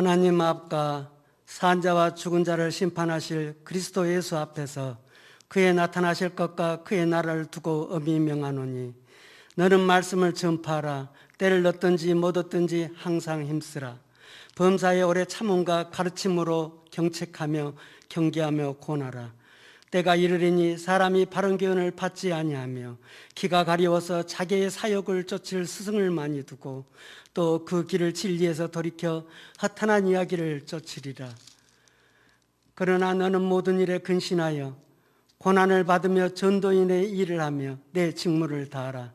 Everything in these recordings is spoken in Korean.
하나님 앞과 산자와 죽은 자를 심판하실 그리스도 예수 앞에서 그의 나타나실 것과 그의 나라를 두고 엄히 명하노니 너는 말씀을 전파하라. 때를 얻든지 못 얻든지 항상 힘쓰라. 범사에 오래 참음과 가르침으로 경책하며 경계하며 권하라. 때가 이르리니 사람이 바른 교훈을 받지 아니하며 기가 가려워서 자기의 사욕을 쫓을 스승을 많이 두고 또 그 길을 진리에서 돌이켜 허탄한 이야기를 쫓으리라. 그러나 너는 모든 일에 근신하여 고난을 받으며 전도인의 일을 하며 내 직무를 다하라.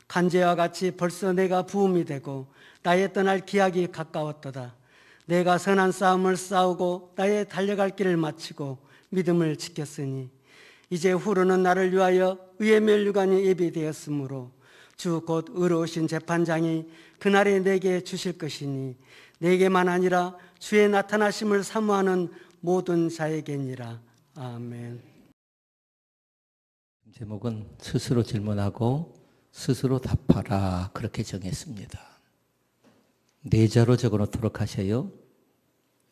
간제와 같이 벌써 내가 부음이 되고 나의 떠날 기약이 가까웠도다. 내가 선한 싸움을 싸우고 나의 달려갈 길을 마치고 믿음을 지켰으니 이제 후로는 나를 위하여 의의 면류관이 예비되었으므로 주 곧 의로우신 재판장이 그날에 내게 주실 것이니 내게만 아니라 주의 나타나심을 사모하는 모든 자에게니라. 아멘. 제목은 스스로 질문하고 스스로 답하라, 그렇게 정했습니다. 네 자로 적어놓도록 하셔요.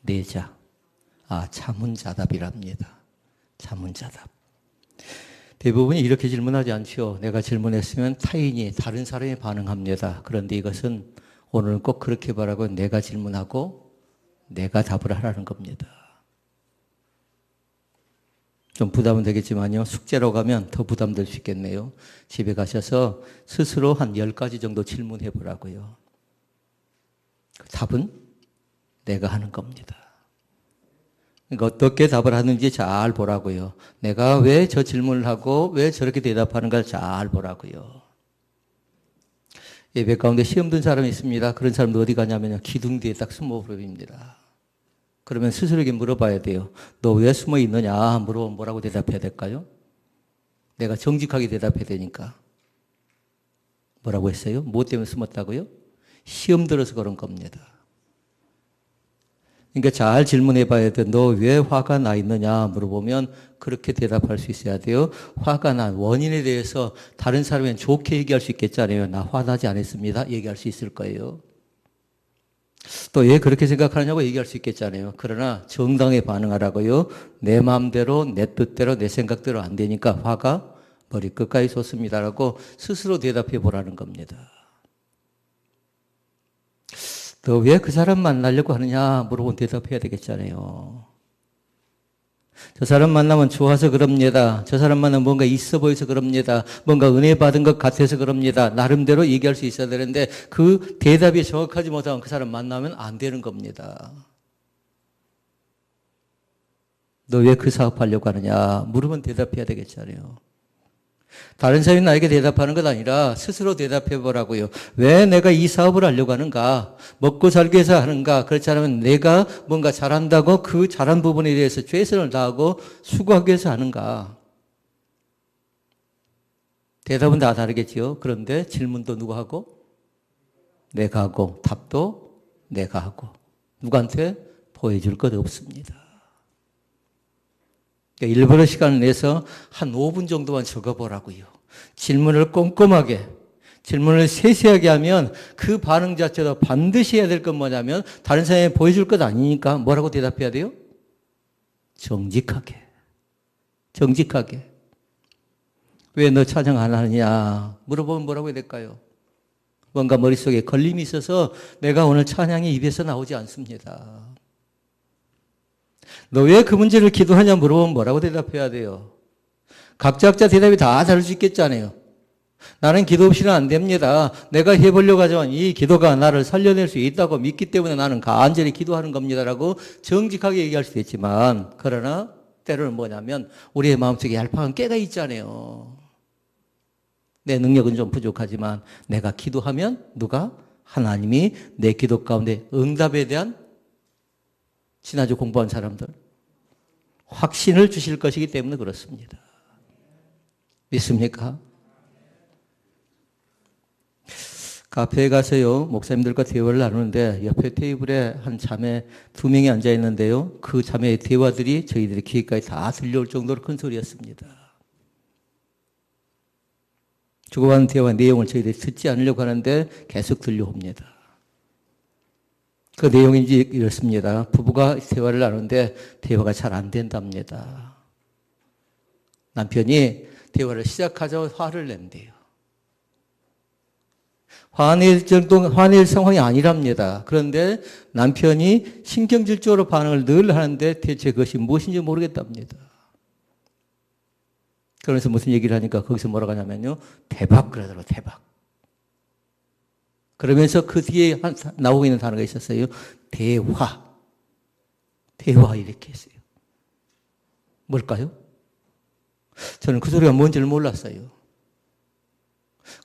네 자. 자문자답이랍니다. 자문자답. 대부분이 이렇게 질문하지 않죠. 내가 질문했으면 타인이, 다른 사람이 반응합니다. 그런데 이것은 오늘은 꼭 그렇게 바라고 내가 질문하고 내가 답을 하라는 겁니다. 좀 부담은 되겠지만요. 숙제로 가면 더 부담될 수 있겠네요. 집에 가셔서 스스로 한 10가지 정도 질문해 보라고요. 답은 내가 하는 겁니다. 그러니까 어떻게 답을 하는지 잘 보라고요. 내가 왜 저 질문을 하고 왜 저렇게 대답하는가 잘 보라고요. 예배 가운데 시험 든 사람이 있습니다. 그런 사람도 어디 가냐면요. 기둥 뒤에 딱 숨어 버립니다. 그러면 스스로에게 물어봐야 돼요. 너 왜 숨어 있느냐 물어보면 뭐라고 대답해야 될까요? 내가 정직하게 대답해야 되니까. 뭐라고 했어요? 뭐 때문에 숨었다고요? 시험 들어서 그런 겁니다. 그러니까 잘 질문해 봐야 돼. 너 왜 화가 나 있느냐 물어보면 그렇게 대답할 수 있어야 돼요. 화가 난 원인에 대해서 다른 사람은 좋게 얘기할 수 있겠잖아요. 나 화나지 않았습니다. 얘기할 수 있을 거예요. 또 왜 그렇게 생각하느냐고 얘기할 수 있겠잖아요. 그러나 정당하게 반응하라고요. 내 마음대로, 내 뜻대로, 내 생각대로 안 되니까 화가 머리 끝까지 솟습니다라고 스스로 대답해 보라는 겁니다. 너 왜 그 사람 만나려고 하느냐 물어보면 대답해야 되겠잖아요. 저 사람 만나면 좋아서 그럽니다. 저 사람 만나면 뭔가 있어 보여서 그럽니다. 뭔가 은혜 받은 것 같아서 그럽니다. 나름대로 얘기할 수 있어야 되는데 그 대답이 정확하지 못하면 그 사람 만나면 안 되는 겁니다. 너 왜 그 사업하려고 하느냐 물으면 대답해야 되겠잖아요. 다른 사람이 나에게 대답하는 것 아니라 스스로 대답해 보라고요. 왜 내가 이 사업을 하려고 하는가? 먹고 살기 위해서 하는가? 그렇지 않으면 내가 뭔가 잘한다고 그 잘한 부분에 대해서 최선을 다하고 수고하기 위해서 하는가? 대답은 다 다르겠지요. 그런데 질문도 누가 하고? 내가 하고, 답도 내가 하고. 누구한테 보여줄 것 없습니다. 일부러 시간을 내서 한 5분 정도만 적어보라고요. 질문을 꼼꼼하게, 질문을 세세하게 하면 그 반응 자체도 반드시 해야 될 건 뭐냐면 다른 사람이 보여줄 것 아니니까 뭐라고 대답해야 돼요? 정직하게. 정직하게. 왜 너 찬양 안 하느냐 물어보면 뭐라고 해야 될까요? 뭔가 머릿속에 걸림이 있어서 내가 오늘 찬양이 입에서 나오지 않습니다. 너 왜 그 문제를 기도하냐 물어보면 뭐라고 대답해야 돼요? 각자 대답이 다 다를 수 있겠잖아요. 나는 기도 없이는 안 됩니다. 내가 해보려고 하지만 이 기도가 나를 살려낼 수 있다고 믿기 때문에 나는 간절히 기도하는 겁니다라고 정직하게 얘기할 수도 있지만 그러나 때로는 뭐냐면 우리의 마음속에 얄팍한 깨가 있잖아요. 내 능력은 좀 부족하지만 내가 기도하면 누가? 하나님이 내 기도 가운데 응답에 대한 지난주 공부한 사람들 확신을 주실 것이기 때문에 그렇습니다. 믿습니까? 카페에 가서요 목사님들과 대화를 나누는데 옆에 테이블에 한 자매 2명이 앉아 있는데요 그 자매의 대화들이 저희들의 귀에까지 다 들려올 정도로 큰 소리였습니다. 주고받은 대화 내용을 저희들이 듣지 않으려고 하는데 계속 들려옵니다. 그 내용인지 이렇습니다. 부부가 대화를 나누는데 대화가 잘 안 된답니다. 남편이 대화를 시작하자마자 화를 낸대요. 화낼 상황이 아니랍니다. 그런데 남편이 신경질적으로 반응을 늘 하는데 대체 그것이 무엇인지 모르겠답니다. 그러면서 무슨 얘기를 하니까 거기서 뭐라고 하냐면요. 대박 그러더라고요. 대박. 그러면서 그 뒤에 나오고 있는 단어가 있었어요. 대화. 대화 이렇게 했어요. 뭘까요? 저는 그 소리가 뭔지를 몰랐어요.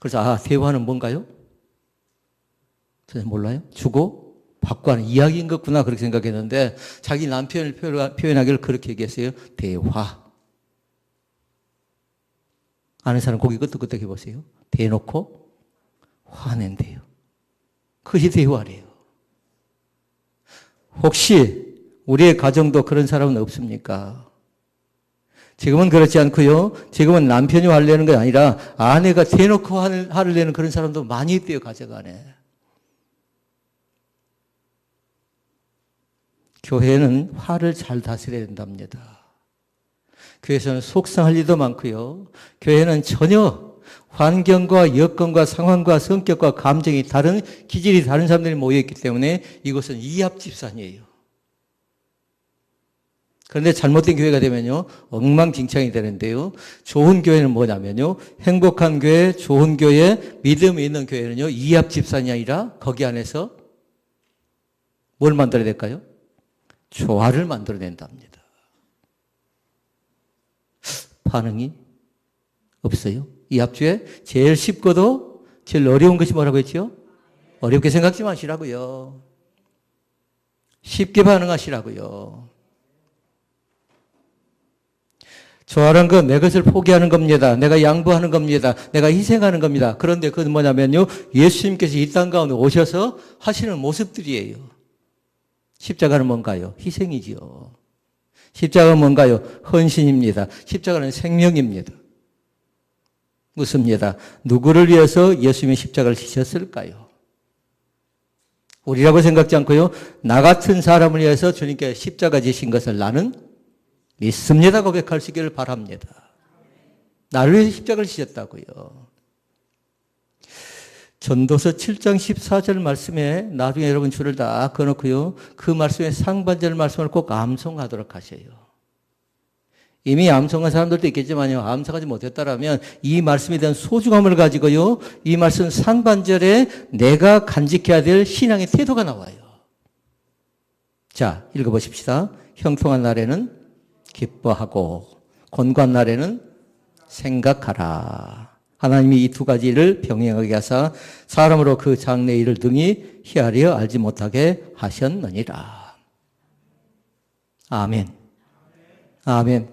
그래서 대화는 뭔가요? 저는 몰라요. 주고 받고 하는 이야기인 것구나 그렇게 생각했는데 자기 남편을 표현하기를 그렇게 얘기했어요. 대화. 아는 사람 고개 끄덕끄덕 해보세요. 대놓고 화낸대요. 그것이 대화래요. 혹시 우리의 가정도 그런 사람은 없습니까? 지금은 그렇지 않고요. 지금은 남편이 화를 내는 게 아니라 아내가 대놓고 화를 내는 그런 사람도 많이 있대요. 가정 안에. 교회는 화를 잘 다스려야 된답니다. 교회에서는 속상할 일도 많고요. 교회는 전혀 환경과 여건과 상황과 성격과 감정이 다른 기질이 다른 사람들이 모여있기 때문에 이것은 이합집산이에요. 그런데 잘못된 교회가 되면요. 엉망진창이 되는데요. 좋은 교회는 뭐냐면요. 행복한 교회, 좋은 교회, 믿음이 있는 교회는요. 이합집산이 아니라 거기 안에서 뭘 만들어야 될까요? 조화를 만들어낸답니다. 반응이 없어요. 이 합주에 제일 쉽고도 제일 어려운 것이 뭐라고 했죠? 어렵게 생각지 마시라고요. 쉽게 반응하시라고요. 조화란 건 내 것을 포기하는 겁니다. 내가 양보하는 겁니다. 내가 희생하는 겁니다. 그런데 그건 뭐냐면요. 예수님께서 이 땅 가운데 오셔서 하시는 모습들이에요. 십자가는 뭔가요? 희생이지요. 십자가는 뭔가요? 헌신입니다. 십자가는 생명입니다. 묻습니다. 누구를 위해서 예수님이 십자가를 지셨을까요? 우리라고 생각지 않고요. 나 같은 사람을 위해서 주님께 십자가 지신 것을 나는 믿습니다. 고백할 수 있기를 바랍니다. 나를 위해서 십자가를 지셨다고요. 전도서 7장 14절 말씀에 나중에 여러분 줄을 다 그어놓고요. 그 말씀의 상반절 말씀을 꼭 암송하도록 하세요. 이미 암송한 사람들도 있겠지만요. 암송하지 못했다라면 이 말씀에 대한 소중함을 가지고요. 이 말씀 상반절에 내가 간직해야 될 신앙의 태도가 나와요. 자, 읽어보십시다. 형통한 날에는 기뻐하고 곤고한 날에는 생각하라. 하나님이 이 두 가지를 병행하게 하사 사람으로 그 장래의 일을 등이 헤아려 알지 못하게 하셨느니라. 아멘. 아멘.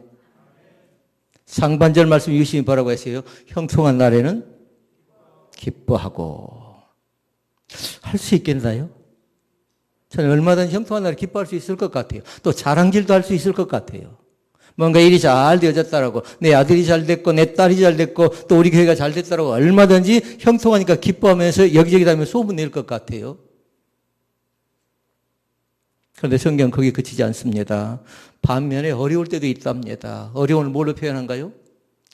상반절 말씀 유심히 보라고 했어요. 형통한 날에는 기뻐하고. 할 수 있겠나요? 저는 얼마든지 형통한 날에 기뻐할 수 있을 것 같아요. 또 자랑질도 할 수 있을 것 같아요. 뭔가 일이 잘 되어졌다라고, 내 아들이 잘 됐고, 내 딸이 잘 됐고, 또 우리 교회가 잘 됐다라고 얼마든지 형통하니까 기뻐하면서 여기저기 다니면 소문 낼 것 같아요. 그런데 성경은 거기에 그치지 않습니다. 반면에 어려울 때도 있답니다. 어려움을 뭘로 표현한가요?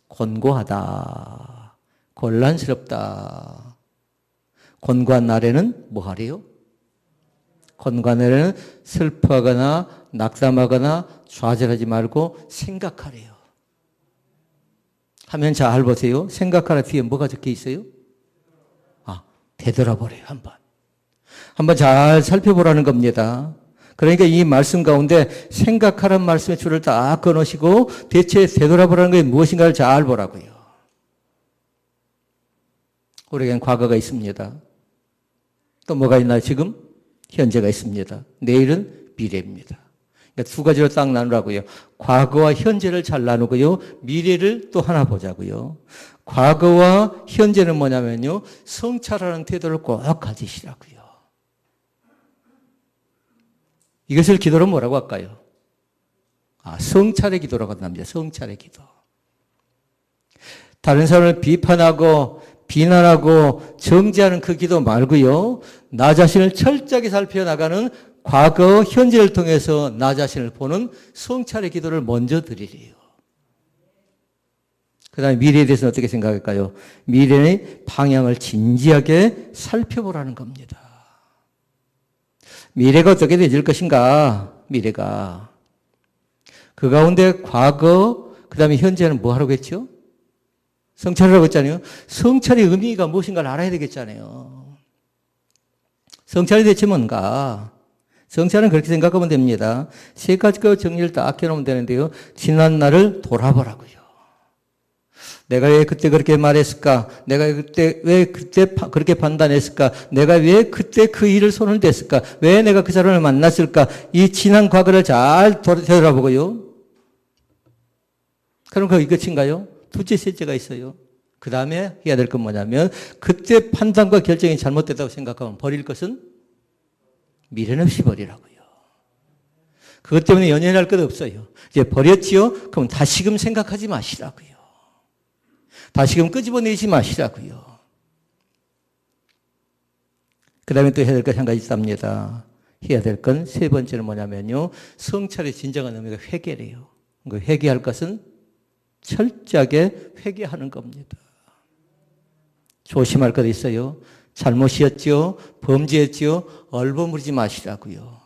곤고하다. 곤란스럽다. 곤고한 날에는 뭐 하래요? 곤고한 날에는 슬퍼하거나 낙담하거나 좌절하지 말고 생각하래요. 하면 잘 보세요. 생각하라 뒤에 뭐가 적혀 있어요? 되돌아보래요. 한번 잘 살펴보라는 겁니다. 그러니까 이 말씀 가운데 생각하라는 말씀의 줄을 딱 끊으시고 대체 되돌아보라는 게 무엇인가를 잘 보라고요. 우리에겐 과거가 있습니다. 또 뭐가 있나요? 지금 현재가 있습니다. 내일은 미래입니다. 그러니까 두 가지로 딱 나누라고요. 과거와 현재를 잘 나누고요. 미래를 또 하나 보자고요. 과거와 현재는 뭐냐면요. 성찰하는 태도를 꼭 가지시라고요. 이것을 기도로 뭐라고 할까요? 성찰의 기도라고 합니다. 성찰의 기도. 다른 사람을 비판하고 비난하고 정죄하는 그 기도 말고요. 나 자신을 철저하게 살펴나가는 과거, 현재를 통해서 나 자신을 보는 성찰의 기도를 먼저 드리래요. 그 다음에 미래에 대해서는 어떻게 생각할까요? 미래의 방향을 진지하게 살펴보라는 겁니다. 미래가 어떻게 되질 것인가? 미래가. 그 가운데 과거, 그 다음에 현재는 뭐 하라고 했죠? 성찰이라고 했잖아요. 성찰의 의미가 무엇인가를 알아야 되겠잖아요. 성찰이 대체 뭔가? 성찰은 그렇게 생각하면 됩니다. 세 가지가 정리를 딱 해놓으면 되는데요. 지난 날을 돌아보라고요. 내가 왜 그때 그렇게 말했을까? 내가 왜 그때 그렇게 판단했을까? 내가 왜 그때 그 일을 손을 댔을까? 왜 내가 그 사람을 만났을까? 이 지난 과거를 잘 되돌아보고요. 그럼 그거 끝인가요? 둘째, 셋째가 있어요. 그 다음에 해야 될 건 뭐냐면 그때 판단과 결정이 잘못됐다고 생각하면 버릴 것은 미련 없이 버리라고요. 그것 때문에 연연할 것 없어요. 이제 버렸지요? 그럼 다시금 생각하지 마시라고요. 다시금 끄집어내지 마시라고요. 그 다음에 또 해야 될 것 한 가지 있답니다. 해야 될 건 세 번째는 뭐냐면요. 성찰의 진정한 의미가 회개래요. 그 회개할 것은 철저하게 회개하는 겁니다. 조심할 것 있어요. 잘못이었죠. 범죄했죠. 얼버무리지 마시라고요.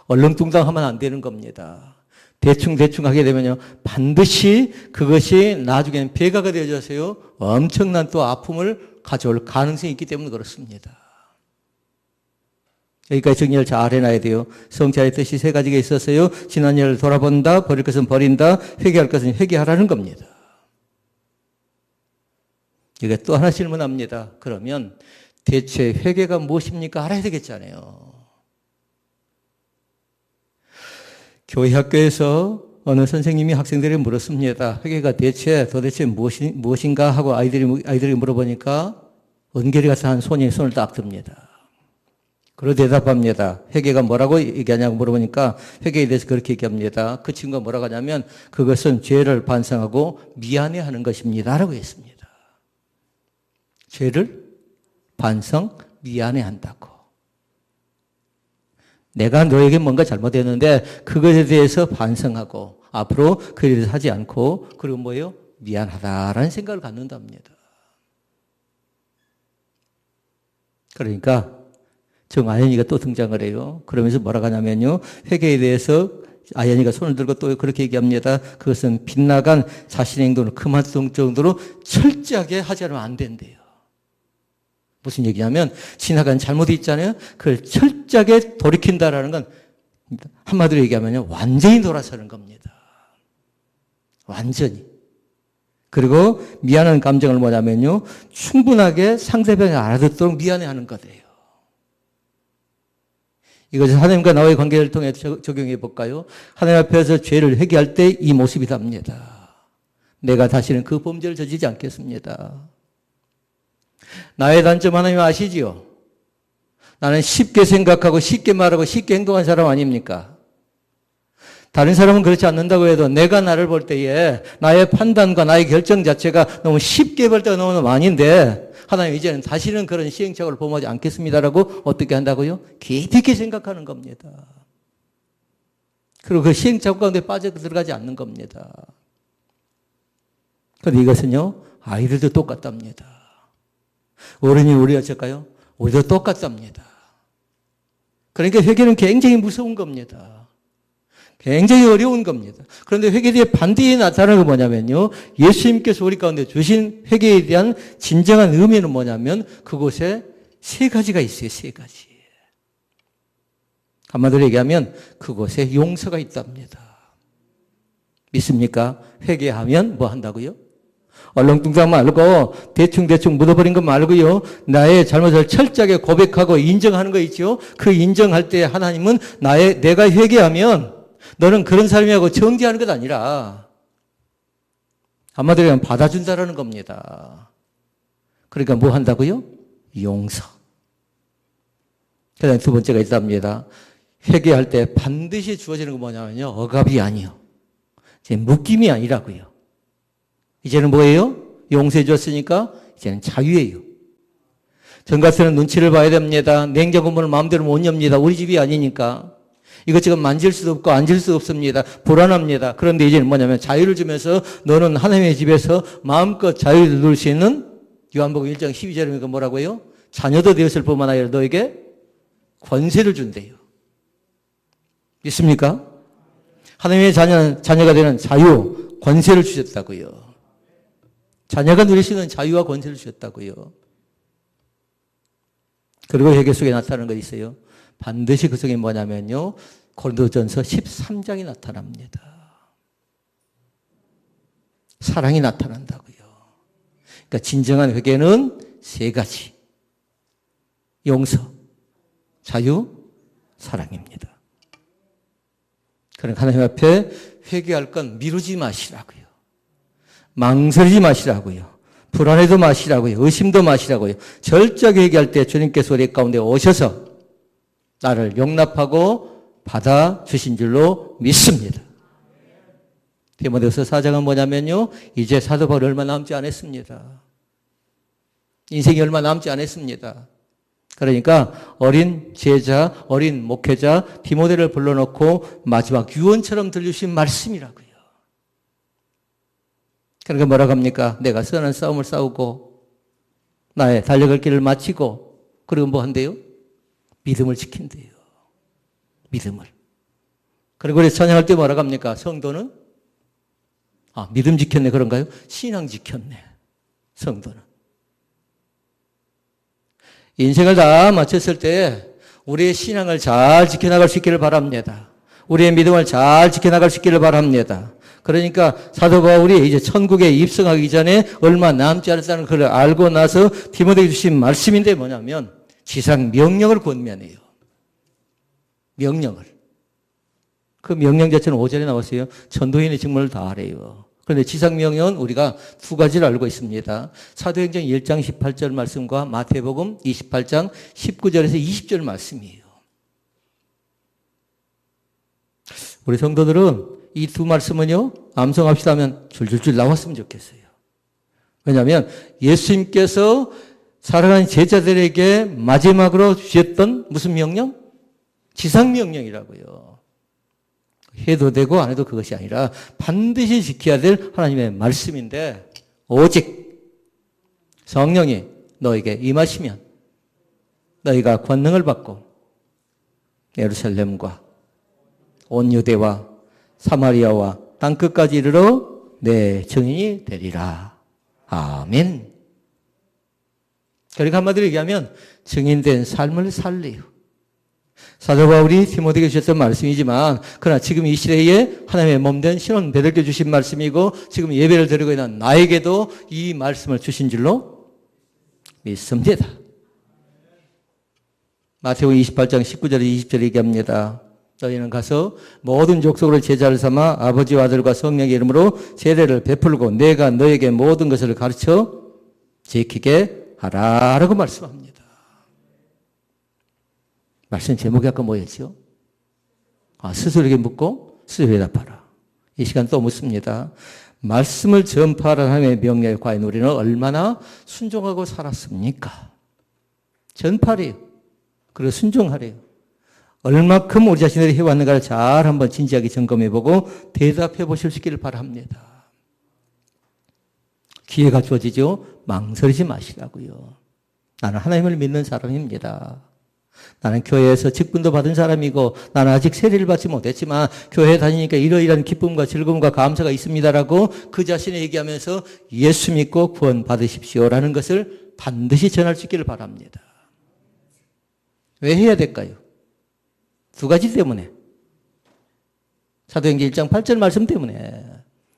얼렁뚱땅하면 안 되는 겁니다. 대충 하게 되면요. 반드시 그것이 나중에는 배가가 되어져서요. 엄청난 또 아픔을 가져올 가능성이 있기 때문에 그렇습니다. 여기까지 정리를 잘 해놔야 돼요. 성찰의 뜻이 세 가지가 있어서요. 지난 일을 돌아본다, 버릴 것은 버린다, 회개할 것은 회개하라는 겁니다. 이게 또 하나 질문합니다. 그러면 대체 회개가 무엇입니까? 알아야 되겠잖아요. 교회 학교에서 어느 선생님이 학생들에게 물었습니다. 회개가 도대체 무엇인가 하고 아이들이 물어보니까 은결이 같은 한 손이 손을 딱 듭니다. 그리고 대답합니다. 회개가 뭐라고 얘기하냐고 물어보니까 회개에 대해서 그렇게 얘기합니다. 그 친구가 뭐라고 하냐면 그것은 죄를 반성하고 미안해하는 것입니다. 라고 했습니다. 죄를 반성, 미안해한다고. 내가 너에게 뭔가 잘못했는데 그것에 대해서 반성하고 앞으로 그에 대해서 하지 않고 그리고 뭐예요? 미안하다라는 생각을 갖는답니다. 그러니까 정아연이가 또 등장을 해요. 그러면서 뭐라고 하냐면요. 회개에 대해서 아연이가 손을 들고 또 그렇게 얘기합니다. 그것은 빗나간 자신의 행동을 그만둘 정도로 철저하게 하지 않으면 안 된대요. 무슨 얘기냐면 지나간 잘못이 있잖아요. 그걸 철저하게 돌이킨다라는 건 한마디로 얘기하면 완전히 돌아서는 겁니다. 완전히. 그리고 미안한 감정을 뭐냐면요. 충분하게 상대방이 알아듣도록 미안해하는 거예요. 이것을 하나님과 나와의 관계를 통해 적용해 볼까요? 하나님 앞에서 죄를 회개할 때 이 모습이 답니다. 내가 다시는 그 범죄를 저지르지 않겠습니다. 나의 단점 하나님 아시지요? 나는 쉽게 생각하고 쉽게 말하고 쉽게 행동한 사람 아닙니까? 다른 사람은 그렇지 않는다고 해도 내가 나를 볼 때에 나의 판단과 나의 결정 자체가 너무 쉽게 볼 때가 너무 많은데 하나님 이제는 다시는 그런 시행착오를 범하지 않겠습니다라고 어떻게 한다고요? 깊이 있게 생각하는 겁니다. 그리고 그 시행착오 가운데 빠져 들어가지 않는 겁니다. 그런데 이것은요, 아이들도 똑같답니다. 어른이 우리 어쩔까요? 우리도 똑같답니다. 그러니까 회개는 굉장히 무서운 겁니다. 굉장히 어려운 겁니다. 그런데 회개에 대해 반대에 나타나는 건 뭐냐면요. 예수님께서 우리 가운데 주신 회개에 대한 진정한 의미는 뭐냐면 그곳에 세 가지가 있어요. 세 가지. 한마디로 얘기하면 그곳에 용서가 있답니다. 믿습니까? 회개하면 뭐 한다고요? 얼렁뚱땅 말고 대충 묻어버린 거 말고요. 나의 잘못을 철저하게 고백하고 인정하는 거 있죠. 그 인정할 때 하나님은 내가 회개하면 너는 그런 사람이라고 정죄하는 것 아니라 한마디로 하면 받아준다라는 겁니다. 그러니까 뭐 한다고요? 용서. 그 다음에 두 번째가 있답니다. 회개할 때 반드시 주어지는 건 뭐냐면요. 억압이 아니요. 이제 묶임이 아니라고요. 이제는 뭐예요? 용서해 줬으니까 이제는 자유예요. 전 같으면 눈치를 봐야 됩니다. 냉장고 문을 마음대로 못 엽니다. 우리 집이 아니니까. 이것저것 만질 수도 없고 앉을 수도 없습니다. 불안합니다. 그런데 이제는 뭐냐면 자유를 주면서 너는 하나님의 집에서 마음껏 자유를 누릴 수 있는 요한복음 1장 12절이니까 뭐라고요? 자녀도 되었을 뿐만 아니라 너에게 권세를 준대요. 믿습니까? 하나님의 자녀가 되는 자유, 권세를 주셨다고요. 자녀가 누릴 수 있는 자유와 권세를 주셨다고요. 그리고 회개 속에 나타나는 것이 있어요. 반드시 그 속에 뭐냐면요. 고린도전서 13장이 나타납니다. 사랑이 나타난다고요. 그러니까 진정한 회개는 세 가지. 용서, 자유, 사랑입니다. 그러니까 하나님 앞에 회개할 건 미루지 마시라고요. 망설이지 마시라고요. 불안해도 마시라고요. 의심도 마시라고요. 철저하게 회개할 때 주님께서 우리 가운데 오셔서 나를 용납하고 받아주신 줄로 믿습니다. 디모데후서 4장은 뭐냐면요. 이제 사도 바울이 얼마 남지 않았습니다. 인생이 얼마 남지 않았습니다. 그러니까 어린 제자, 어린 목회자 디모데를 불러놓고 마지막 유언처럼 들려주신 말씀이라고요. 그러니까 뭐라고 합니까? 내가 선한 싸움을 싸우고 나의 달려갈 길을 마치고 그리고 뭐 한대요? 믿음을 지킨대요. 믿음을. 그리고 우리 찬양할 때 뭐라고 합니까? 성도는? 믿음 지켰네 그런가요? 신앙 지켰네. 성도는. 인생을 다 마쳤을 때 우리의 신앙을 잘 지켜나갈 수 있기를 바랍니다. 우리의 믿음을 잘 지켜나갈 수 있기를 바랍니다. 그러니까 사도 바울이 이제 천국에 입성하기 전에 얼마 남지 않았다는 걸 알고 나서 디모데에게 주신 말씀인데 뭐냐면 지상 명령을 권면해요. 명령을. 그 명령 자체는 5절에 나왔어요. 전도인의 직무를 다하래요. 그런데 지상 명령은 우리가 두 가지를 알고 있습니다. 사도행전 1장 18절 말씀과 마태복음 28장 19절에서 20절 말씀이에요. 우리 성도들은 이 두 말씀은요, 암송합시다 하면 줄줄줄 나왔으면 좋겠어요. 왜냐하면 예수님께서 사랑하는 제자들에게 마지막으로 주셨던 무슨 명령? 지상명령이라고요. 해도 되고 안 해도 그것이 아니라 반드시 지켜야 될 하나님의 말씀인데 오직 성령이 너에게 임하시면 너희가 권능을 받고 예루살렘과 온 유대와 사마리아와 땅끝까지 이르러 내 증인이 되리라. 아멘. 그러니까 한마디로 얘기하면 증인된 삶을 살래요. 사도 바울이 디모데에게 주셨던 말씀이지만 그러나 지금 이 시대에 하나님의 몸된 신혼 베드로에게 주신 말씀이고 지금 예배를 드리고 있는 나에게도 이 말씀을 주신 줄로 믿습니다. 마태복음 28장 19절에 20절에 얘기합니다. 너희는 가서 모든 족속으로 제자를 삼아 아버지와 아들과 성령의 이름으로 세례를 베풀고 내가 너에게 모든 것을 가르쳐 지키게 하라라고 말씀합니다. 말씀 제목이 아까 뭐였죠? 스스로에게 묻고 스스로 대답하라. 이 시간 또 묻습니다. 말씀을 전파하라는 하나님의 명령에 과연 우리는 얼마나 순종하고 살았습니까? 전파래요. 그리고 순종하래요. 얼마큼 우리 자신들이 해왔는가를 잘 한번 진지하게 점검해보고 대답해 보실 수 있기를 바랍니다. 기회가 주어지죠. 망설이지 마시라고요. 나는 하나님을 믿는 사람입니다. 나는 교회에서 직분도 받은 사람이고 나는 아직 세례를 받지 못했지만 교회에 다니니까 이러이러한 기쁨과 즐거움과 감사가 있습니다라고 그 자신이 얘기하면서 예수 믿고 구원 받으십시오라는 것을 반드시 전할 수 있기를 바랍니다. 왜 해야 될까요? 두 가지 때문에. 사도행전 1장 8절 말씀 때문에.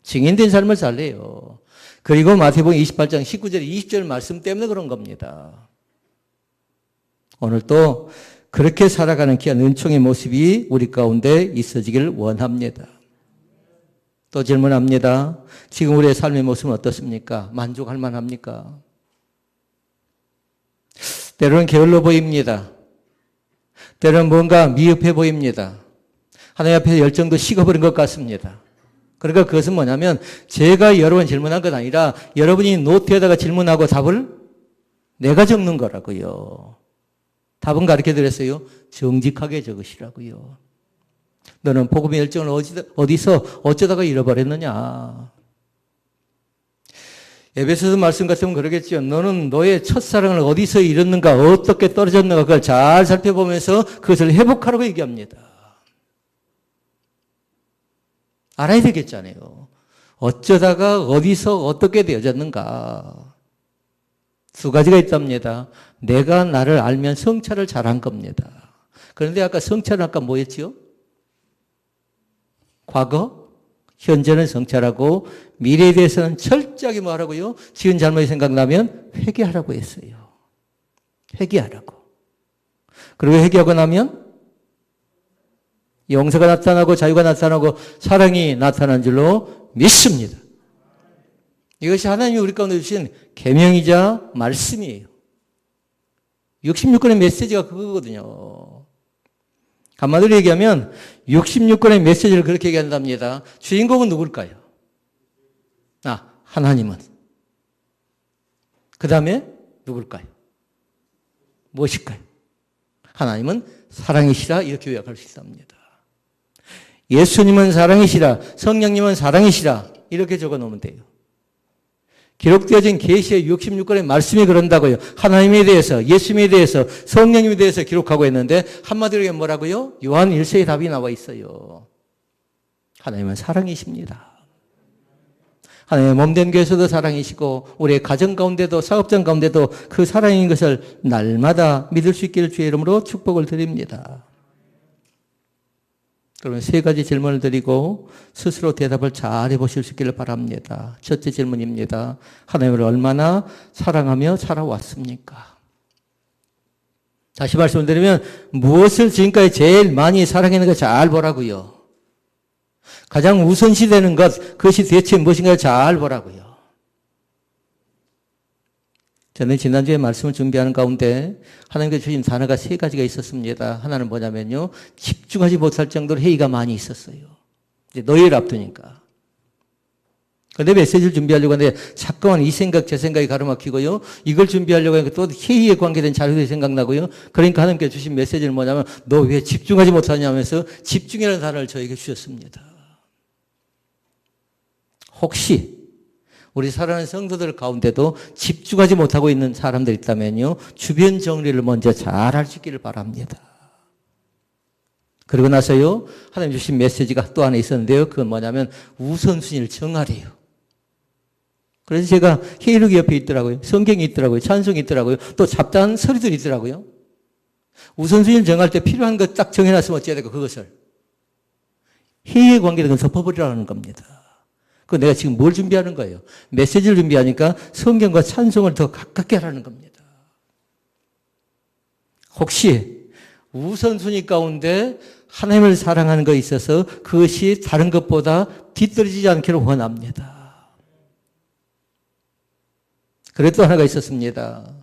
증인된 삶을 살래요. 그리고 마태복음 28장 19절 20절 말씀 때문에 그런 겁니다. 오늘 또 그렇게 살아가는 귀한 은총의 모습이 우리 가운데 있어지기를 원합니다. 또 질문합니다. 지금 우리의 삶의 모습은 어떻습니까? 만족할 만합니까? 때로는 게을러 보입니다. 때로는 뭔가 미흡해 보입니다. 하나님 앞에서 열정도 식어버린 것 같습니다. 그러니까 그것은 뭐냐면 제가 여러 번 질문한 것 아니라 여러분이 노트에다가 질문하고 답을 내가 적는 거라고요. 답은 가르쳐 드렸어요. 정직하게 적으시라고요. 너는 복음의 열정을 어디서 어쩌다가 잃어버렸느냐. 에베소서 말씀 같으면 그러겠죠. 너는 너의 첫사랑을 어디서 잃었는가, 어떻게 떨어졌는가 그걸 잘 살펴보면서 그것을 회복하라고 얘기합니다. 알아야 되겠잖아요. 어쩌다가 어디서 어떻게 되어졌는가. 두 가지가 있답니다. 내가 나를 알면 성찰을 잘한 겁니다. 그런데 아까 성찰은 아까 뭐였지요? 과거, 현재는 성찰하고 미래에 대해서는 철저하게 뭐 하라고요? 지은 잘못이 생각나면 회개하라고 했어요. 회개하라고. 그리고 회개하고 나면 용서가 나타나고 자유가 나타나고 사랑이 나타난 줄로 믿습니다. 이것이 하나님이 우리 가운데 주신 계명이자 말씀이에요. 66권의 메시지가 그거거든요. 한마디로 얘기하면 66권의 메시지를 그렇게 얘기한답니다. 주인공은 누굴까요? 하나님은. 그 다음에 누굴까요? 무엇일까요? 하나님은 사랑이시라 이렇게 요약할 수 있답니다. 예수님은 사랑이시라, 성령님은 사랑이시라 이렇게 적어놓으면 돼요. 기록되어진 계시의 66권의 말씀이 그런다고요. 하나님에 대해서, 예수님에 대해서, 성령님에 대해서 기록하고 있는데 한마디로 뭐라고요? 요한 1서의 답이 나와 있어요. 하나님은 사랑이십니다. 하나님의 몸된 교회에서도 사랑이시고 우리의 가정 가운데도 사업장 가운데도 그 사랑인 것을 날마다 믿을 수 있기를 주의 이름으로 축복을 드립니다. 그러면 세 가지 질문을 드리고 스스로 대답을 잘 해보실 수 있기를 바랍니다. 첫째 질문입니다. 하나님을 얼마나 사랑하며 살아왔습니까? 다시 말씀드리면 무엇을 지금까지 제일 많이 사랑했는가 잘 보라고요. 가장 우선시되는 것, 그것이 대체 무엇인가 잘 보라고요. 저는 지난주에 말씀을 준비하는 가운데 하나님께서 주신 단어가 세 가지가 있었습니다. 하나는 뭐냐면요. 집중하지 못할 정도로 회의가 많이 있었어요. 이제 노예를 앞두니까. 그런데 메시지를 준비하려고 하는데 자꾸만 이 생각 저 생각이 가로막히고요. 이걸 준비하려고 하니까 또 회의에 관계된 자료들이 생각나고요. 그러니까 하나님께서 주신 메시지는 뭐냐면 너 왜 집중하지 못하냐면서 집중이라는 단어를 저에게 주셨습니다. 혹시 우리 사랑하는 성도들 가운데도 집중하지 못하고 있는 사람들 있다면요. 주변 정리를 먼저 잘 할 수 있기를 바랍니다. 그러고 나서요. 하나님 주신 메시지가 또 하나 있었는데요. 그건 뭐냐면 우선순위를 정하래요. 그래서 제가 회의록이 옆에 있더라고요. 성경이 있더라고요. 찬송이 있더라고요. 또 잡다한 서리들이 있더라고요. 우선순위를 정할 때 필요한 것 딱 정해놨으면 어찌해야 될까 그것을. 회의에 관계된 건 덮어버리라는 겁니다. 그 내가 지금 뭘 준비하는 거예요? 메시지를 준비하니까 성경과 찬송을 더 가깝게 하라는 겁니다. 혹시 우선순위 가운데 하나님을 사랑하는 것에 있어서 그것이 다른 것보다 뒤떨어지지 않기를 원합니다. 그래도 하나가 있었습니다.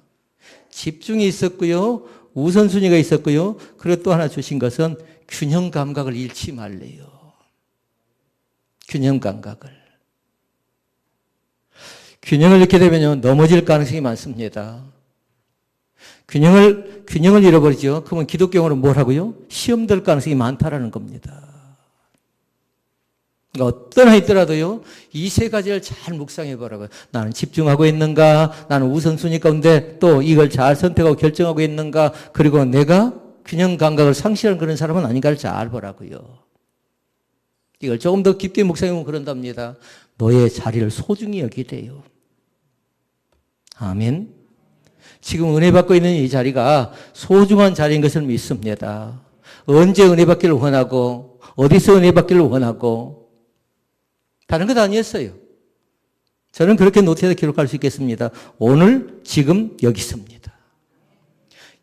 집중이 있었고요. 우선순위가 있었고요. 그리고 또 하나 주신 것은 균형 감각을 잃지 말래요. 균형 감각을. 균형을 잃게 되면요, 넘어질 가능성이 많습니다. 균형을 잃어버리죠. 그러면 기독교용어로 뭘 하고요? 시험 될 가능성이 많다라는 겁니다. 그러니까 어떤 한 있더라도요, 이 세 가지를 잘 묵상해 보라고요. 나는 집중하고 있는가? 나는 우선순위 가운데 또 이걸 잘 선택하고 결정하고 있는가? 그리고 내가 균형 감각을 상실하는 그런 사람은 아닌가를 잘 보라고요. 이걸 조금 더 깊게 묵상해 보면 그런답니다. 너의 자리를 소중히 여기래요. 아멘. 지금 은혜 받고 있는 이 자리가 소중한 자리인 것을 믿습니다. 언제 은혜 받기를 원하고 어디서 은혜 받기를 원하고 다른 것 아니었어요. 저는 그렇게 노트에다 기록할 수 있겠습니다. 오늘 지금 여기 있습니다.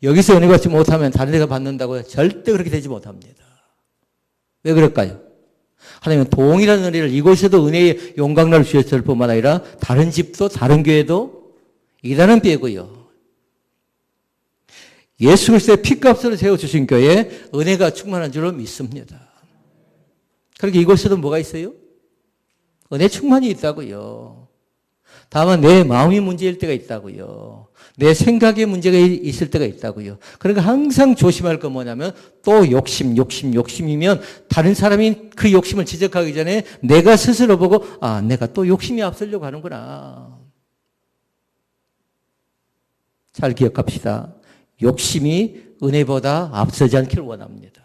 여기서 은혜 받지 못하면 다른 데가 받는다고요? 절대 그렇게 되지 못합니다. 왜 그럴까요? 하나님은 동일한 은혜를 이곳에도 은혜의 용광로를 주셨을 뿐만 아니라 다른 집도 다른 교회도 이단은 빼고요. 예수 그리스도의 피값으로 세워주신 교회에 은혜가 충만한 줄로 믿습니다. 그렇게 이곳에도 뭐가 있어요? 은혜 충만이 있다고요. 다만 내 마음이 문제일 때가 있다고요. 내 생각에 문제가 있을 때가 있다고요. 그러니까 항상 조심할 건 뭐냐면 또 욕심이면 다른 사람이 그 욕심을 지적하기 전에 내가 스스로 보고 내가 또 욕심이 앞서려고 하는구나. 잘 기억합시다. 욕심이 은혜보다 앞서지 않기를 원합니다.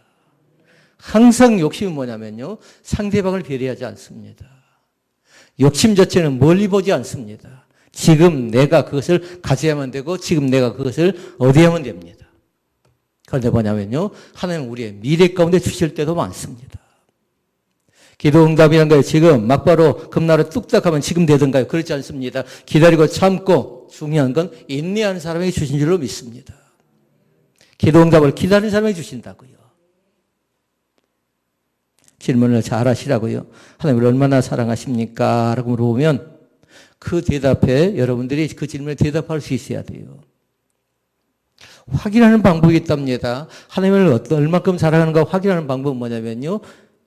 항상 욕심은 뭐냐면요. 상대방을 배려하지 않습니다. 욕심 자체는 멀리 보지 않습니다. 지금 내가 그것을 가져야만 되고 지금 내가 그것을 얻어야만 됩니다. 그런데 뭐냐면요. 하나님은 우리의 미래 가운데 주실 때도 많습니다. 기도 응답이란 거예요. 지금 막바로 금나라 뚝딱 하면 지금 되던가요? 그렇지 않습니다. 기다리고 참고 중요한 건 인내하는 사람에게 주신 줄로 믿습니다. 기도 응답을 기다리는 사람에게 주신다고요. 질문을 잘 하시라고요. 하나님을 얼마나 사랑하십니까? 라고 물어보면 그 대답에 여러분들이 그 질문에 대답할 수 있어야 돼요. 확인하는 방법이 있답니다. 하나님을 얼마큼 사랑하는가 확인하는 방법은 뭐냐면요.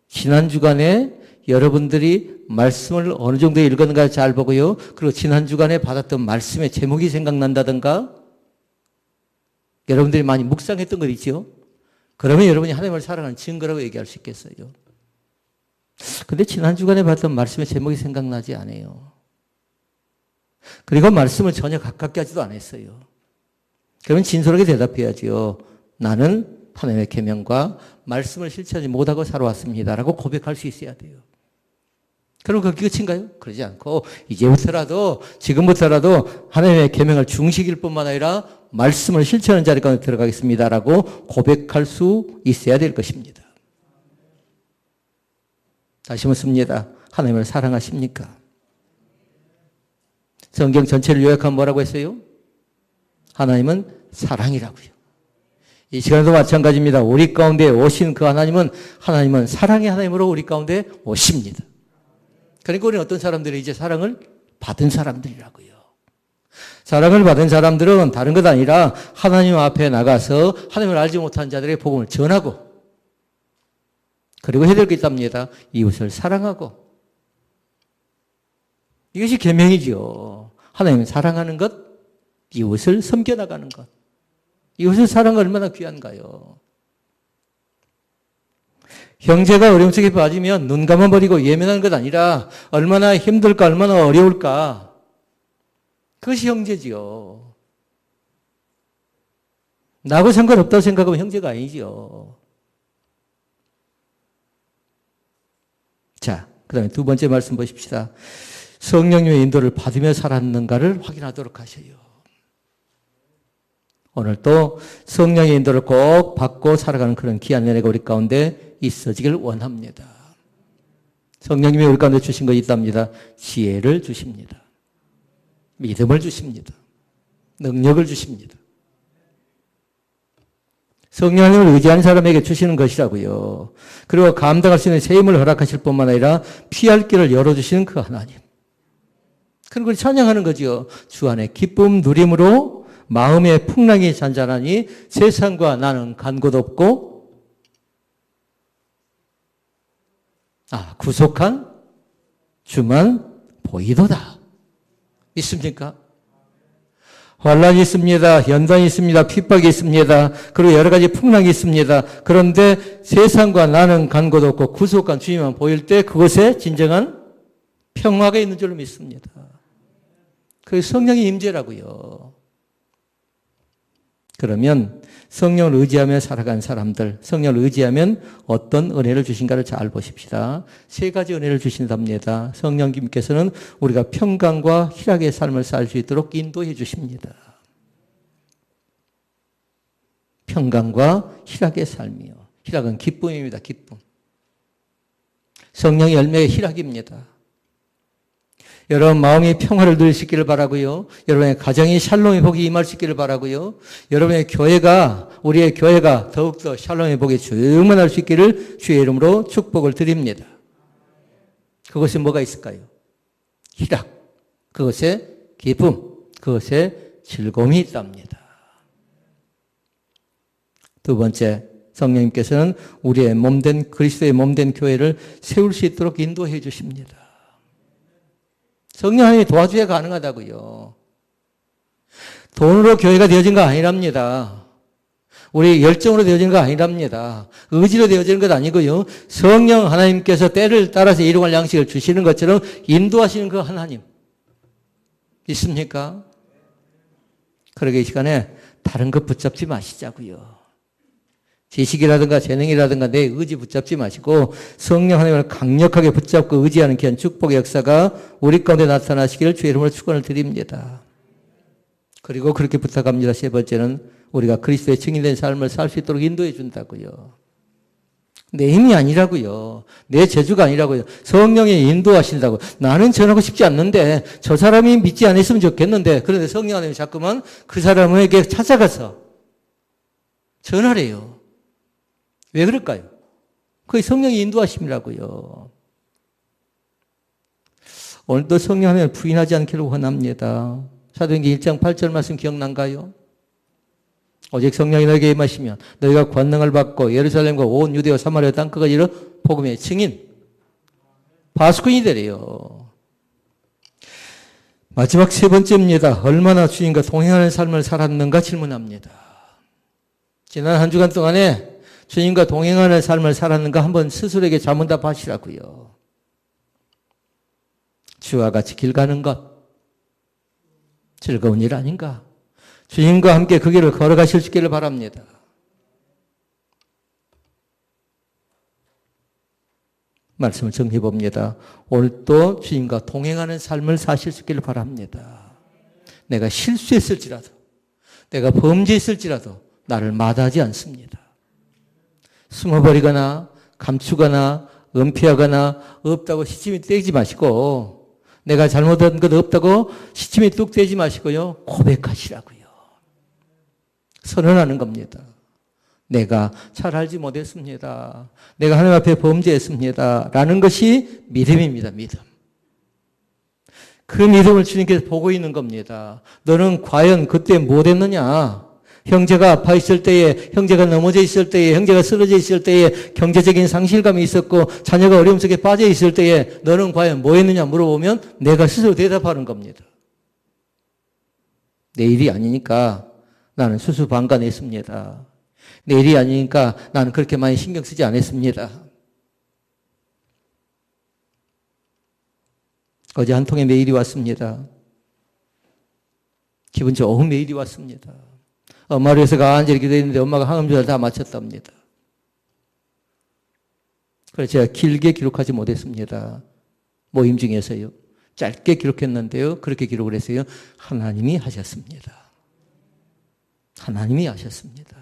지난 주간에 여러분들이 말씀을 어느 정도 읽었는가 잘 보고요. 그리고 지난 주간에 받았던 말씀의 제목이 생각난다든가 여러분들이 많이 묵상했던 거 있죠. 그러면 여러분이 하나님을 사랑하는 증거라고 얘기할 수 있겠어요. 근데 지난 주간에 받았던 말씀의 제목이 생각나지 않아요. 그리고 말씀을 전혀 가깝게 하지도 않았어요. 그러면 진솔하게 대답해야지요. 나는 하나님의 계명과 말씀을 실천하지 못하고 살아왔습니다라고 고백할 수 있어야 돼요. 그럼 그게 끝인가요? 그러지 않고 이제부터라도 지금부터라도 하나님의 계명을 중시길 뿐만 아니라 말씀을 실천하는 자리 가운데 들어가겠습니다라고 고백할 수 있어야 될 것입니다. 다시 묻습니다. 하나님을 사랑하십니까? 성경 전체를 요약하면 뭐라고 했어요? 하나님은 사랑이라고요. 이 시간에도 마찬가지입니다. 우리 가운데 오신 그 하나님은 사랑의 하나님으로 우리 가운데 오십니다. 그러니까 우리는 어떤 사람들이 이제 사랑을 받은 사람들이라고요. 사랑을 받은 사람들은 다른 것 아니라 하나님 앞에 나가서 하나님을 알지 못한 자들의 복음을 전하고 그리고 해야 될 게 있답니다. 이웃을 사랑하고 이것이 계명이지요. 하나님을 사랑하는 것, 이웃을 섬겨나가는 것. 이웃을 사랑하는 얼마나 귀한가요? 형제가 어려움 속에 빠지면 눈 감아버리고 예면하는 것 아니라 얼마나 힘들까 얼마나 어려울까 그것이 형제지요. 나하고 상관없다고 생각하면 형제가 아니지요. 자, 그 다음에 두 번째 말씀 보십시다. 성령님의 인도를 받으며 살았는가를 확인하도록 하셔요. 오늘 또 성령의 인도를 꼭 받고 살아가는 그런 귀한 은혜가 우리 가운데 있어지길 원합니다. 성령님이 우리 가운데 주신 거 있답니다. 지혜를 주십니다. 믿음을 주십니다. 능력을 주십니다. 성령님을 의지하는 사람에게 주시는 것이라고요. 그리고 감당할 수 있는 새 힘을 허락하실 뿐만 아니라 피할 길을 열어주시는 그 하나님. 그런 걸 찬양하는 거지요. 주 안에 기쁨 누림으로 마음의 풍랑이 잔잔하니 세상과 나는 간 곳 없고 구속한 주만 보이도다. 있습니까? 환란이 있습니다. 연단이 있습니다. 핍박이 있습니다. 그리고 여러 가지 풍랑이 있습니다. 그런데 세상과 나는 간 곳 없고 구속한 주님만 보일 때 그곳에 진정한 평화가 있는 줄로 믿습니다. 그게 성령의 임재라고요. 그러면 성령을 의지하며 살아간 사람들, 성령을 의지하면 어떤 은혜를 주신가를 잘 보십시다. 세 가지 은혜를 주신답니다. 성령님께서는 우리가 평강과 희락의 삶을 살 수 있도록 인도해 주십니다. 평강과 희락의 삶이요. 희락은 기쁨입니다. 기쁨. 성령의 열매가 희락입니다. 여러분 마음이 평화를 누릴 수 있기를 바라고요. 여러분의 가정이 샬롬의 복이 임할 수 있기를 바라고요. 여러분의 교회가 우리의 교회가 더욱더 샬롬의 복에 충만할 수 있기를 주의 이름으로 축복을 드립니다. 그것에 뭐가 있을까요? 희락, 그것에 기쁨, 그것에 즐거움이 있답니다. 두 번째, 성령님께서는 우리의 몸된 그리스도의 몸된 교회를 세울 수 있도록 인도해 주십니다. 성령 하나님이 도와줘야 가능하다고요. 돈으로 교회가 되어진 거 아니랍니다. 우리 열정으로 되어진 거 아니랍니다. 의지로 되어지는 것 아니고요. 성령 하나님께서 때를 따라서 일용할 양식을 주시는 것처럼 인도하시는 그 하나님. 있습니까? 그러게 이 시간에 다른 것 붙잡지 마시자고요. 지식이라든가 재능이라든가 내 의지 붙잡지 마시고 성령 하나님을 강력하게 붙잡고 의지하는 귀한 축복의 역사가 우리 가운데 나타나시기를 주의 이름으로 축원을 드립니다. 그리고 그렇게 부탁합니다. 세 번째는 우리가 그리스도의 증인된 삶을 살 수 있도록 인도해 준다고요. 내 힘이 아니라고요. 내 재주가 아니라고요. 성령이 인도하신다고. 나는 전하고 싶지 않는데 저 사람이 믿지 않았으면 좋겠는데 그런데 성령 하나님이 자꾸만 그 사람에게 찾아가서 전하래요. 왜 그럴까요? 그게 성령이 인도하심이라고요. 오늘도 성령 하나님을 부인하지 않기를 원합니다. 사도행전 1장 8절 말씀 기억난가요? 오직 성령이 너에게 임하시면 너희가 권능을 받고 예루살렘과 온 유대와 사마리아 땅끝까지 이르러 복음의 증인, 바스kun이 되래요. 마지막 세 번째입니다. 얼마나 주님과 동행하는 삶을 살았는가 질문합니다. 지난 한 주간 동안에 주님과 동행하는 삶을 살았는가 한번 스스로에게 자문답하시라고요. 주와 같이 길 가는 것 즐거운 일 아닌가? 주님과 함께 그 길을 걸어가실 수 있기를 바랍니다. 말씀을 정리해 봅니다. 오늘도 주님과 동행하는 삶을 사실 수 있기를 바랍니다. 내가 실수했을지라도, 내가 범죄했을지라도 나를 마다하지 않습니다. 숨어버리거나 감추거나 은폐하거나 없다고 시침이 떼지 마시고 내가 잘못한 것 없다고 시침이 뚝 떼지 마시고요. 고백하시라고요. 선언하는 겁니다. 내가 잘 알지 못했습니다. 내가 하나님 앞에 범죄했습니다. 라는 것이 믿음입니다. 믿음. 그 믿음을 주님께서 보고 있는 겁니다. 너는 과연 그때 못했느냐? 형제가 아파 있을 때에, 형제가 넘어져 있을 때에, 형제가 쓰러져 있을 때에, 경제적인 상실감이 있었고 자녀가 어려움 속에 빠져 있을 때에 너는 과연 뭐 했느냐 물어보면 내가 스스로 대답하는 겁니다. 내 일이 아니니까 나는 수수방관했습니다. 내 일이 아니니까 나는 그렇게 많이 신경 쓰지 않았습니다. 어제 한 통의 메일이 왔습니다. 기분 좋은 메일이 왔습니다. 엄마를 위해서 간절히 기도했는데 엄마가 항암주사를 다 마쳤답니다. 그래서 제가 길게 기록하지 못했습니다. 모임 중에서요. 짧게 기록했는데요. 그렇게 기록을 했어요. 하나님이 하셨습니다. 하나님이 하셨습니다.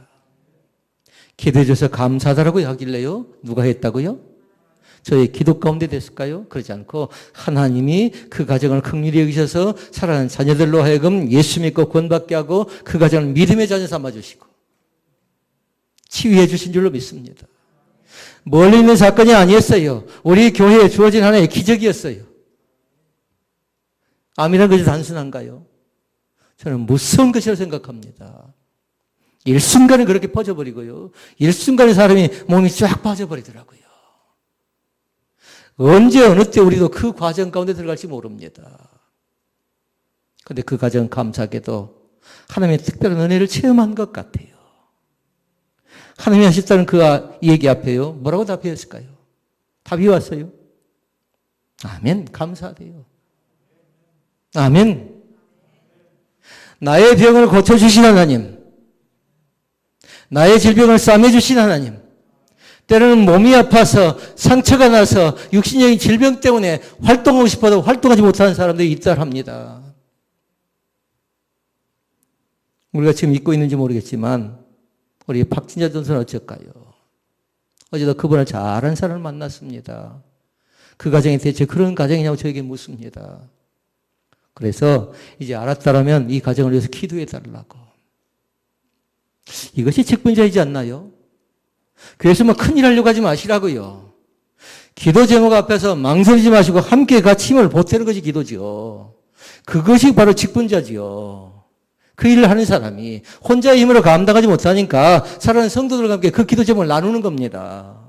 기도해 줘서 감사하다라고 하길래요. 누가 했다고요? 저의 기도 가운데 됐을까요? 그러지 않고 하나님이 그 가정을 긍휼히 여기셔서 사랑하는 자녀들로 하여금 예수 믿고 구원받게 하고 그 가정을 믿음의 자녀 삼아주시고 치유해 주신 줄로 믿습니다. 멀리 있는 사건이 아니었어요. 우리 교회에 주어진 하나의 기적이었어요. 암이라는 것이 단순한가요? 저는 무서운 것이라고 생각합니다. 일순간에 그렇게 퍼져버리고요. 일순간에 사람이 몸이 쫙 빠져버리더라고요. 언제 어느 때 우리도 그 과정 가운데 들어갈지 모릅니다. 그런데 그 과정 감사하게도 하나님의 특별한 은혜를 체험한 것 같아요. 하나님이 하셨다는 그 얘기 앞에요. 뭐라고 답해야 했을까요? 답이 왔어요. 아멘. 감사하대요. 아멘. 나의 병을 고쳐주신 하나님, 나의 질병을 싸매주신 하나님, 때로는 몸이 아파서 상처가 나서 육신적인 질병 때문에 활동하고 싶어도 활동하지 못하는 사람들이 있다 합니다. 우리가 지금 믿고 있는지 모르겠지만 우리 박진자 전사는 어쩔까요? 어제도 그분을 잘 아는 사람을 만났습니다. 그 가정이 대체 그런 가정이냐고 저에게 묻습니다. 그래서 이제 알았다라면 이 가정을 위해서 기도해 달라고. 이것이 직분자이지 않나요? 그래서 뭐 큰일 하려고 하지 마시라고요. 기도 제목 앞에서 망설이지 마시고 함께 같이 힘을 보태는 것이 기도죠. 그것이 바로 직분자지요. 그 일을 하는 사람이 혼자의 힘으로 감당하지 못하니까 사랑하는 성도들과 함께 그 기도 제목을 나누는 겁니다.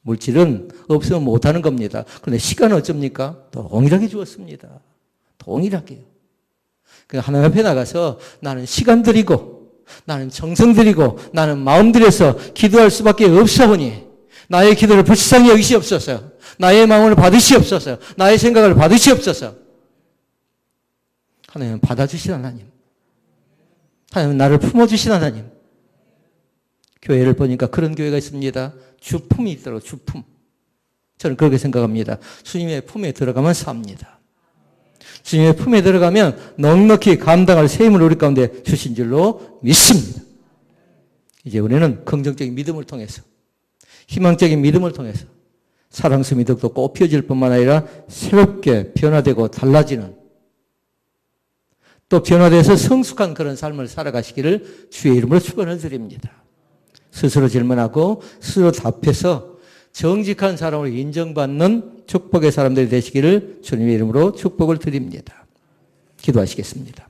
물질은 없으면 못하는 겁니다. 그런데 시간은 어쩝니까? 동일하게 주었습니다. 동일하게요. 하나님 앞에 나가서 나는 시간 들이고 나는 정성 들이고 나는 마음 들여서 기도할 수밖에 없사오니 나의 기도를 불쌍히 여기시옵소서. 나의 마음을 받으시옵소서. 나의 생각을 받으시옵소서. 하나님은 받아주신 하나님. 하나님은 나를 품어주신 하나님. 교회를 보니까 그런 교회가 있습니다. 주품이 있더라고요. 주품. 저는 그렇게 생각합니다. 주님의 품에 들어가면 삽니다. 주님의 품에 들어가면 넉넉히 감당할 세임을 우리 가운데 주신 줄로 믿습니다. 이제 우리는 긍정적인 믿음을 통해서 희망적인 믿음을 통해서 사랑스 미덕도 꽃피어질 뿐만 아니라 새롭게 변화되고 달라지는 또 변화돼서 성숙한 그런 삶을 살아가시기를 주의 이름으로 축원을 드립니다. 스스로 질문하고 스스로 답해서 정직한 사람으로 인정받는 축복의 사람들이 되시기를 주님의 이름으로 축복을 드립니다. 기도하시겠습니다.